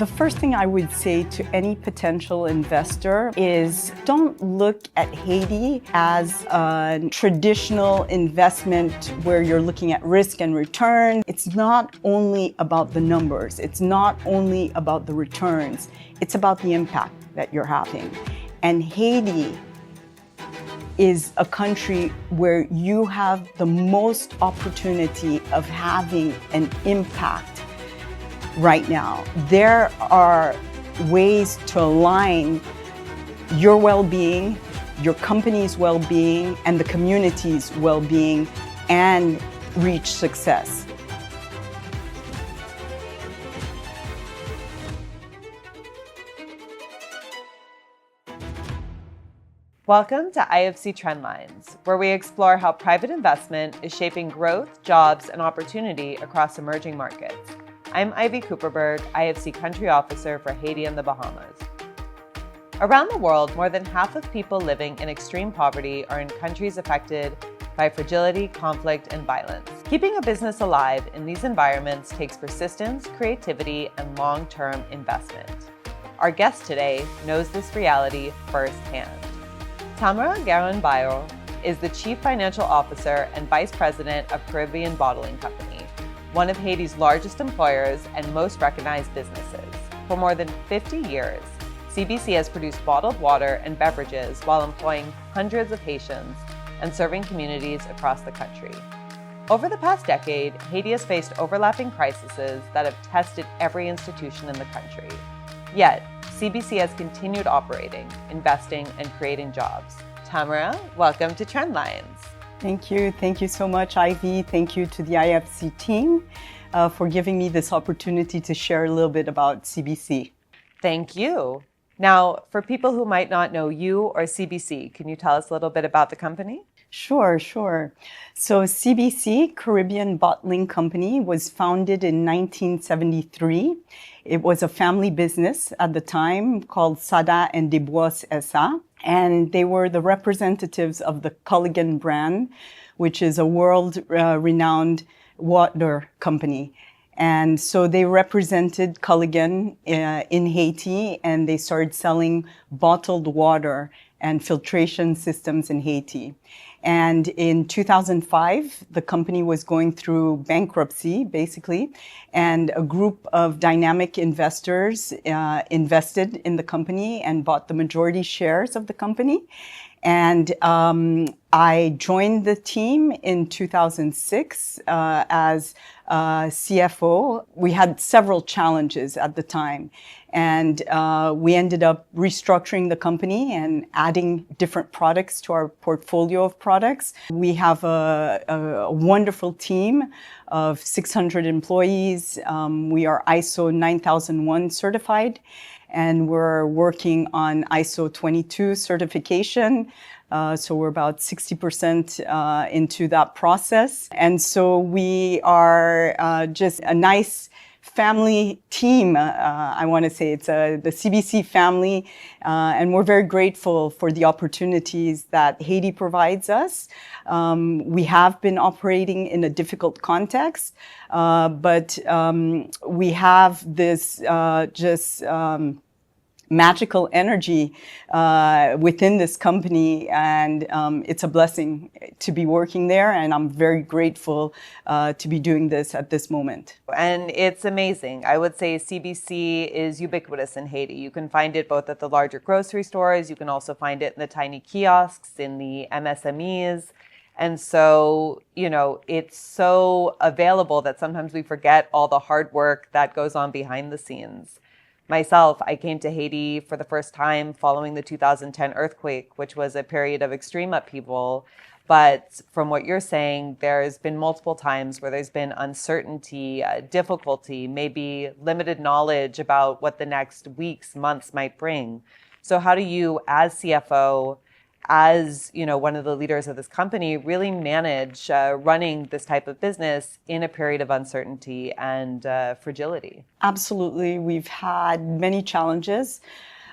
The first thing I would say to any potential investor is don't look at Haiti as a traditional investment where you're looking at risk and return. It's not only about the numbers. It's not only about the returns. It's about the impact that you're having. And Haiti is a country where you have the most opportunity of having an impact right now. There are ways to align your well-being, your company's well-being, and the community's well-being and reach success. Welcome to IFC Trendlines, where we explore how private investment is shaping growth, jobs, and opportunity across emerging markets. I'm Ivy Kuperberg, IFC Country Officer for Haiti and the Bahamas. Around the world, more than half of people living in extreme poverty are in countries affected by fragility, conflict, and violence. Keeping a business alive in these environments takes persistence, creativity, and long-term investment. Our guest today knows this reality firsthand. Tamara Guerin Barrau is the Chief Financial Officer and Vice President of Caribbean Bottling Company, one of Haiti's largest employers and most recognized businesses. For more than 50 years, CBC has produced bottled water and beverages while employing hundreds of Haitians and serving communities across the country. Over the past decade, Haiti has faced overlapping crises that have tested every institution in the country. Yet, CBC has continued operating, investing, and creating jobs. Tamara, welcome to Trendlines. Thank you. Thank you so much, Ivy. Thank you to the IFC team for giving me this opportunity to share a little bit about CBC. Thank you. Now, for people who might not know you or CBC, can you tell us a little bit about the company? Sure. So CBC, Caribbean Bottling Company, was founded in 1973. It was a family business at the time called Sada and Desbois S.A. And they were the representatives of the Culligan brand, which is a world-renowned water company. And so they represented Culligan in Haiti, and they started selling bottled water and filtration systems in Haiti. And in 2005, the company was going through bankruptcy, basically, and a group of dynamic investors invested in the company and bought the majority shares of the company. And I joined the team in 2006 as CFO. We had several challenges at the time, and we ended up restructuring the company and adding different products to our portfolio of products. We have a wonderful team of 600 employees. We are ISO 9001 certified, and we're working on ISO 22 certification. So we're about 60% into that process. And so we are just a nice family team, I want to say. It's the CBC family, and we're very grateful for the opportunities that Haiti provides us. We have been operating in a difficult context, but we have this magical energy within this company, and it's a blessing to be working there, and I'm very grateful to be doing this at this moment. And it's amazing. I would say CBC is ubiquitous in Haiti. You can find it both at the larger grocery stores, you can also find it in the tiny kiosks, in the MSMEs. And so, it's so available that sometimes we forget all the hard work that goes on behind the scenes. Myself, I came to Haiti for the first time following the 2010 earthquake, which was a period of extreme upheaval. But from what you're saying, there's been multiple times where there's been uncertainty, difficulty, maybe limited knowledge about what the next weeks, months might bring. So how do you, as CFO, as one of the leaders of this company, really manage running this type of business in a period of uncertainty and fragility? Absolutely. We've had many challenges.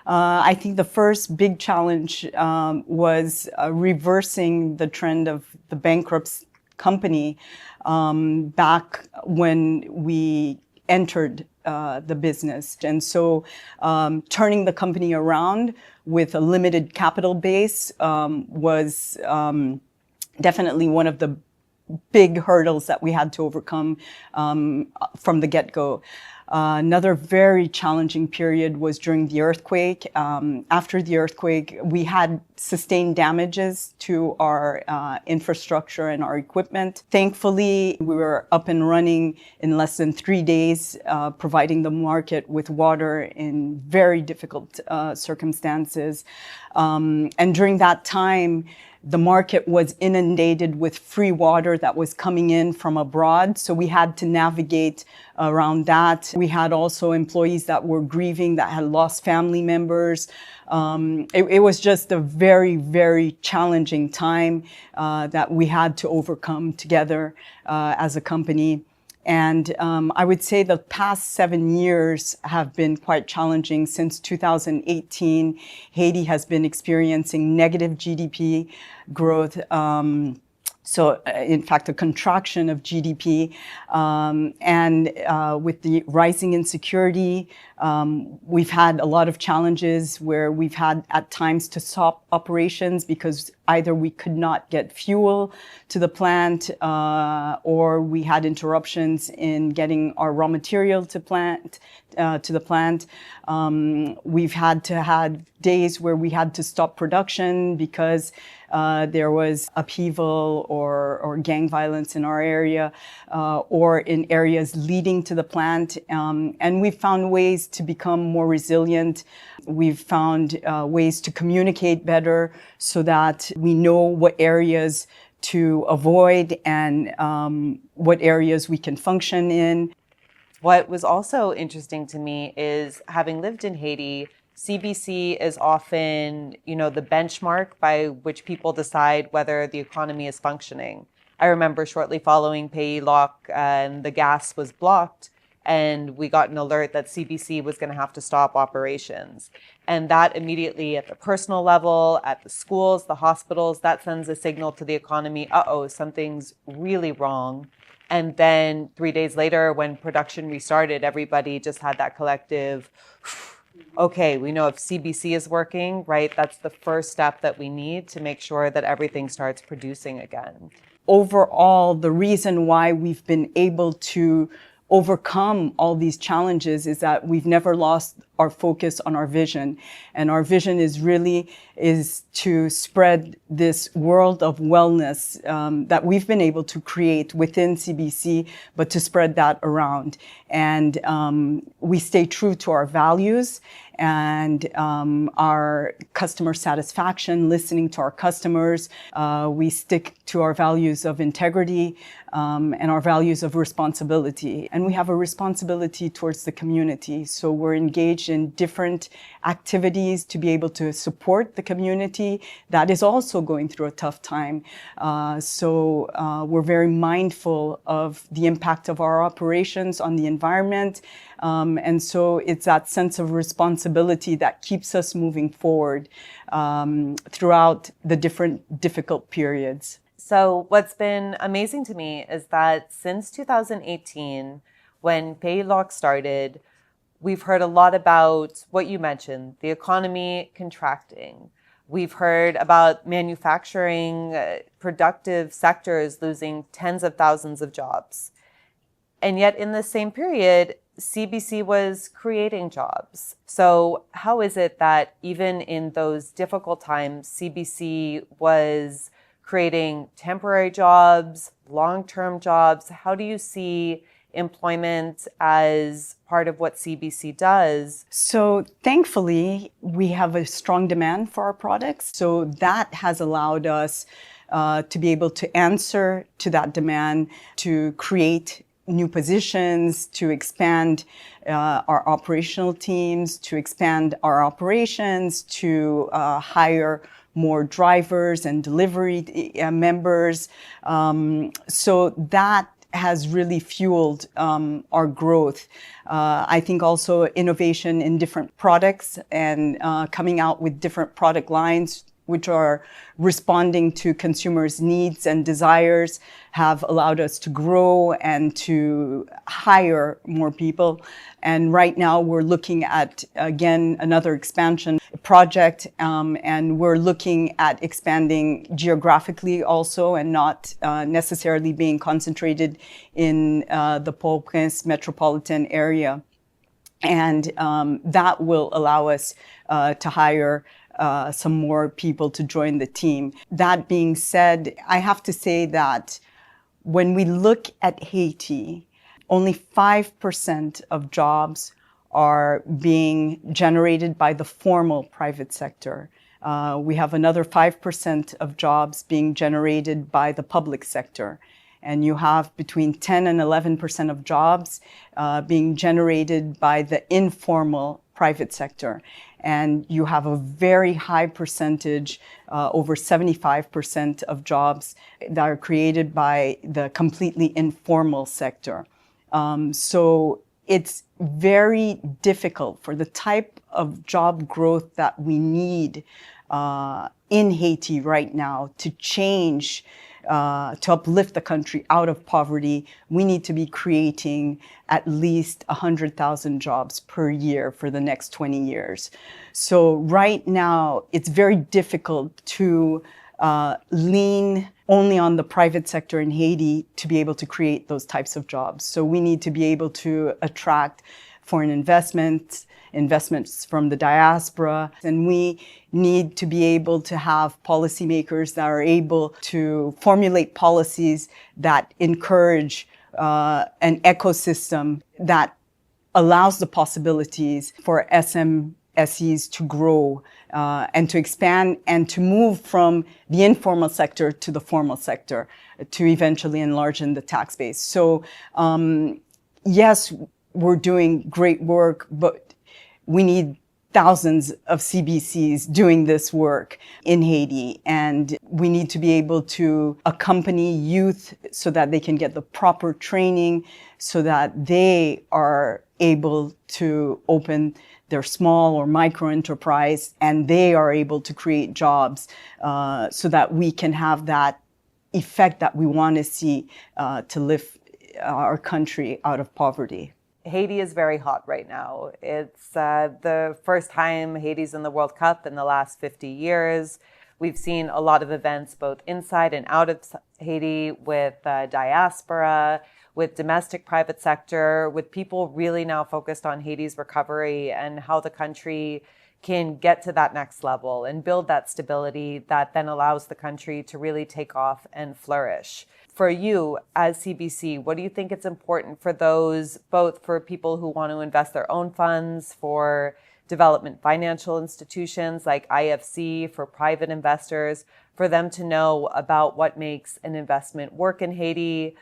I think the first big challenge was reversing the trend of the bankrupt company back when we entered the business. And so turning the company around with a limited capital base was definitely one of the big hurdles that we had to overcome from the get-go. Another very challenging period was during the earthquake. After the earthquake, we had sustained damages to our infrastructure and our equipment. Thankfully, we were up and running in less than 3 days, providing the market with water in very difficult circumstances. And during that time, the market was inundated with free water that was coming in from abroad. So we had to navigate around that. We had also employees that were grieving, that had lost family members. It was just a very, very challenging time that we had to overcome together as a company. And I would say the past 7 years have been quite challenging. Since 2018, Haiti has been experiencing negative GDP growth. So, in fact, a contraction of GDP. And with the rising insecurity, we've had a lot of challenges where we've had at times to stop operations because either we could not get fuel to the plant or we had interruptions in getting our raw material to the plant. We've had to have days where we had to stop production because there was upheaval or gang violence in our area or in areas leading to the plant. And we've found ways to become more resilient. We've found ways to communicate better so that we know what areas to avoid and what areas we can function in. What was also interesting to me is, having lived in Haiti, CBC is often, the benchmark by which people decide whether the economy is functioning. I remember shortly following Pays Loc and the gas was blocked, and we got an alert that CBC was going to have to stop operations. And that immediately, at the personal level, at the schools, the hospitals, that sends a signal to the economy, something's really wrong. And then 3 days later, when production restarted, everybody just had that collective, okay, we know if CBC is working, right? That's the first step that we need to make sure that everything starts producing again. Overall, the reason why we've been able to overcome all these challenges is that we've never lost our focus on our vision. And our vision is to spread this world of wellness that we've been able to create within CBC, but to spread that around. And we stay true to our values and our customer satisfaction, listening to our customers. We stick to our values of integrity and our values of responsibility. And we have a responsibility towards the community. So we're engaged in different activities to be able to support the community that is also going through a tough time. So we're very mindful of the impact of our operations on the environment. And so it's that sense of responsibility that keeps us moving forward throughout the different difficult periods. So what's been amazing to me is that since 2018, when Pays Loc started, we've heard a lot about what you mentioned, the economy contracting. We've heard about manufacturing, productive sectors losing tens of thousands of jobs. And yet in the same period, CBC was creating jobs. So how is it that even in those difficult times, CBC was creating temporary jobs, long-term jobs? How do you see employment as part of what CBC does? So thankfully, we have a strong demand for our products. So that has allowed us to be able to answer to that demand, to create new positions, to expand our operational teams, to expand our operations, to hire more drivers and delivery members. So that has really fueled our growth. I think also innovation in different products and coming out with different product lines which are responding to consumers' needs and desires, have allowed us to grow and to hire more people. And right now we're looking at, again, another expansion project, and we're looking at expanding geographically also, and not necessarily being concentrated in the Port-au-Prince metropolitan area. And that will allow us to hire some more people to join the team. That being said, I have to say that when we look at Haiti, only 5% of jobs are being generated by the formal private sector. We have another 5% of jobs being generated by the public sector. And you have between 10 and 11% of jobs being generated by the informal private sector. And you have a very high percentage, over 75% of jobs that are created by the completely informal sector. So it's very difficult for the type of job growth that we need in Haiti right now to change, to uplift the country out of poverty. We need to be creating at least 100,000 jobs per year for the next 20 years. So right now, it's very difficult to lean only on the private sector in Haiti to be able to create those types of jobs. So we need to be able to attract foreign investments from the diaspora, and we need to be able to have policymakers that are able to formulate policies that encourage an ecosystem that allows the possibilities for SMSEs to grow and to expand and to move from the informal sector to the formal sector to eventually enlarge in the tax base. So yes, we're doing great work, but we need thousands of CBCs doing this work in Haiti. And we need to be able to accompany youth so that they can get the proper training, so that they are able to open their small or micro enterprise and they are able to create jobs, so that we can have that effect that we want to see to lift our country out of poverty. Haiti is very hot right now. It's the first time Haiti's in the World Cup in the last 50 years. We've seen a lot of events both inside and out of Haiti with diaspora, with domestic private sector, with people really now focused on Haiti's recovery and how the country can get to that next level and build that stability that then allows the country to really take off and flourish. For you as CBC, what do you think it's important for those, both for people who want to invest their own funds, for development financial institutions like IFC, for private investors, for them to know about what makes an investment work in Haiti,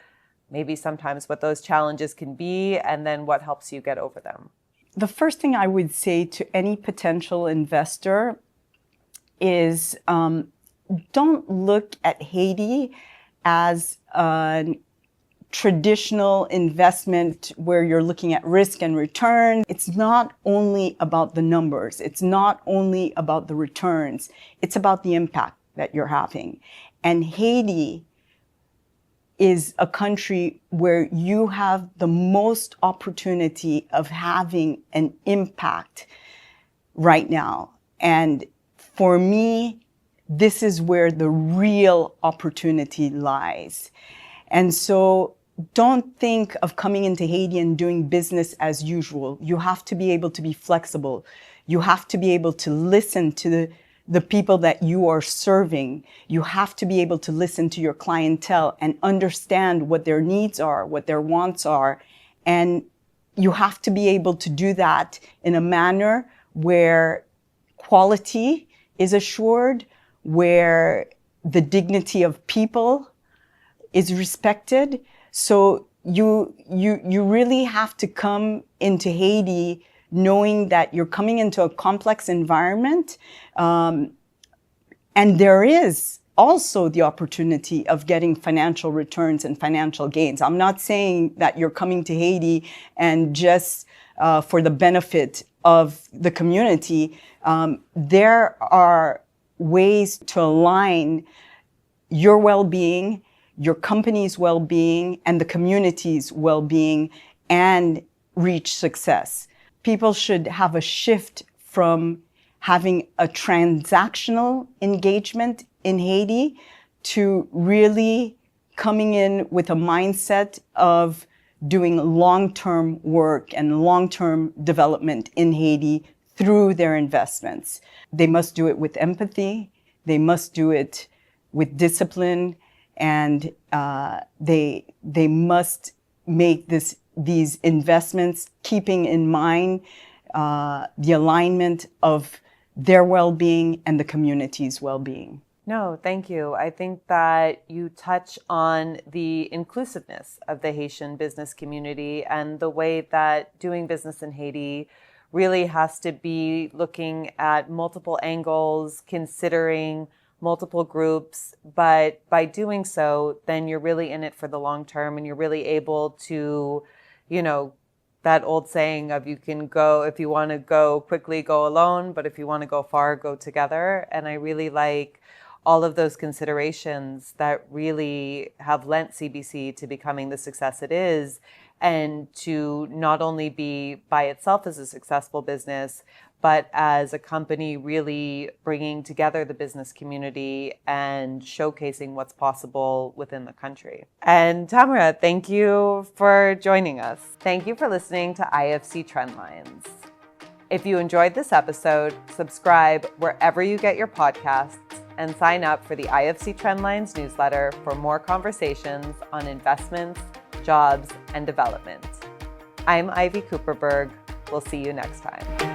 maybe sometimes what those challenges can be, and then what helps you get over them? The first thing I would say to any potential investor is don't look at Haiti as a traditional investment where you're looking at risk and return. It's not only about the numbers. It's not only about the returns. It's about the impact that you're having. And Haiti is a country where you have the most opportunity of having an impact right now. And for me, this is where the real opportunity lies. And so don't think of coming into Haiti and doing business as usual. You have to be able to be flexible. You have to be able to listen to the people that you are serving. You have to be able to listen to your clientele and understand what their needs are, what their wants are. And you have to be able to do that in a manner where quality is assured, where the dignity of people is respected. So you really have to come into Haiti knowing that you're coming into a complex environment, and there is also the opportunity of getting financial returns and financial gains. I'm not saying that you're coming to Haiti and just for the benefit of the community. There are ways to align your well-being, your company's well-being, and the community's well-being and reach success. People should have a shift from having a transactional engagement in Haiti to really coming in with a mindset of doing long-term work and long-term development in Haiti through their investments. They must do it with empathy. They must do it with discipline, and they must make these investments keeping in mind the alignment of their well-being and the community's well-being. No, thank you. I think that you touch on the inclusiveness of the Haitian business community and the way that doing business in Haiti really has to be looking at multiple angles, considering multiple groups, but by doing so, then you're really in it for the long term, and you're really able to, that old saying of you can go, if you want to go quickly, go alone, but if you want to go far, go together. And I really like all of those considerations that really have lent CBC to becoming the success it is, and to not only be by itself as a successful business, but as a company really bringing together the business community and showcasing what's possible within the country. And Tamara, thank you for joining us. Thank you for listening to IFC Trendlines. If you enjoyed this episode, subscribe wherever you get your podcasts and sign up for the IFC Trendlines newsletter for more conversations on investments, jobs, and development. I'm Ivy Kuperberg. We'll see you next time.